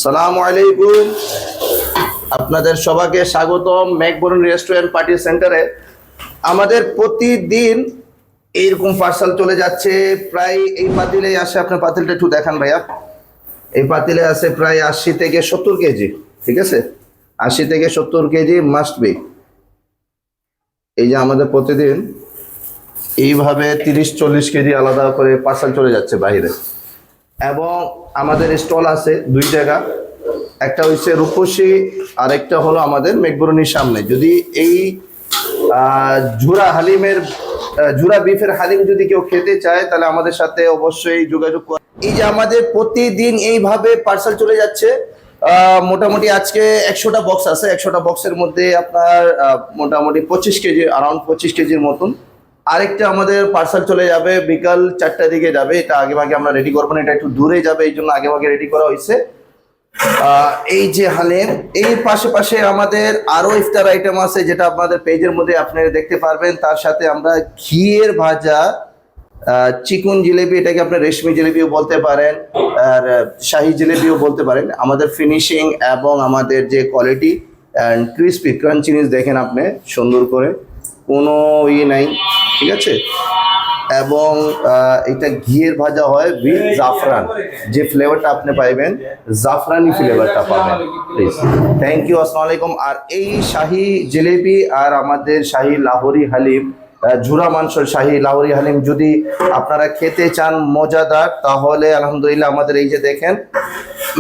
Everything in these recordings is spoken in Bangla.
সালামু আলাইকুম। আপনাদের সবাইকে স্বাগতম মেঘবরুণ রেস্টুরেন্ট পার্টি সেন্টারে। আমাদের প্রতিদিন এইরকম পার্সেল চলে যাচ্ছে। প্রায় এই পাতিলেই আসে, আপনার পাতিলটা একটু দেখান ভাইয়া। এই পাতিলে আছে প্রায় 80 থেকে 70 কেজি। ঠিক আছে, 80 থেকে 70 কেজি মাস্ট বি। এই যে আমাদের প্রতিদিন এইভাবে 30-40 কেজি আলাদা করে পার্সেল চলে যাচ্ছে বাইরে। এবং আমাদের স্টল আছে দুই জায়গা, একটা হচ্ছে রূপসী আর একটা হলো আমাদের মেঘবরুণীর সামনে। যদি এই ঝুরা হালিমের ঝুরা বিফের হালিম যদি কেউ খেতে চায় তাহলে আমাদের সাথে অবশ্যই যোগাযোগ করে। এই যে আমাদের প্রতিদিন এইভাবে পার্সেল চলে যাচ্ছে। মোটামুটি আজকে 100টা বক্স আছে। 100টা বক্সের মধ্যে আপনার মোটামুটি 25 কেজি, অ্যারাউন্ড 25 কেজির মতন। আরেকটা আমাদের পার্সেল চলে যাবে বিকাল 4টার দিকে যাবে। এটা আগে ভাগে আমরা রেডি করবো না, এটা একটু দূরে যাবে, এই জন্য আগে ভাগে রেডি করা হয়েছে। এই যে হালিম, এই পাশে আমাদের আরো ইফতার আইটেম আছে যেটা আপনাদের পেজের মধ্যে আপনারা দেখতে পারবেন। তার সাথে আমরা ঘিয়ের ভাজা চিকন জিলেবি, এটাকে আপনার রেশমি জিলেবিও বলতে পারেন, আর শাহি জিলেবিও বলতে পারেন। আমাদের ফিনিশিং এবং আমাদের যে কোয়ালিটি অ্যান্ড ক্রিসপি ক্রাঞ্চিনেস দেখেন আপনি সুন্দর করে, কোনো নাই, ঠিক আছে। এবং এটা ঘিয়ের ভাজা হয় উইথ জাফরান, যে ফ্লেভারটা আপনি পাইবেন জাফরানি ফ্লেভারটা পাবেন। প্লিজ, থ্যাংক ইউ, আসসালামু আলাইকুম। আর এই শাহি জিলেবি আর আমাদের শাহি লাহোরি হালিম, ঝুরা মাংসর শাহি লাহোরি হালিম যদি আপনারা খেতে চান মজাদার, তাহলে আলহামদুলিল্লাহ আমাদের এই যে দেখেন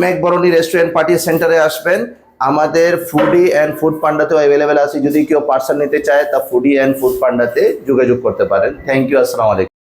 মেঘবরুণী রেস্টুরেন্ট পার্টি সেন্টারে আসবেন। আমাদের ফুডি অ্যান্ড ফুড পান্ডাতেও অ্যাভেলেবেল আছে। যদি কেউ পার্সেল নিতে চায় তা ফুডি অ্যান্ড ফুড পান্ডাতে যোগাযোগ করতে পারেন। থ্যাংক ইউ, আসসালামু আলাইকুম।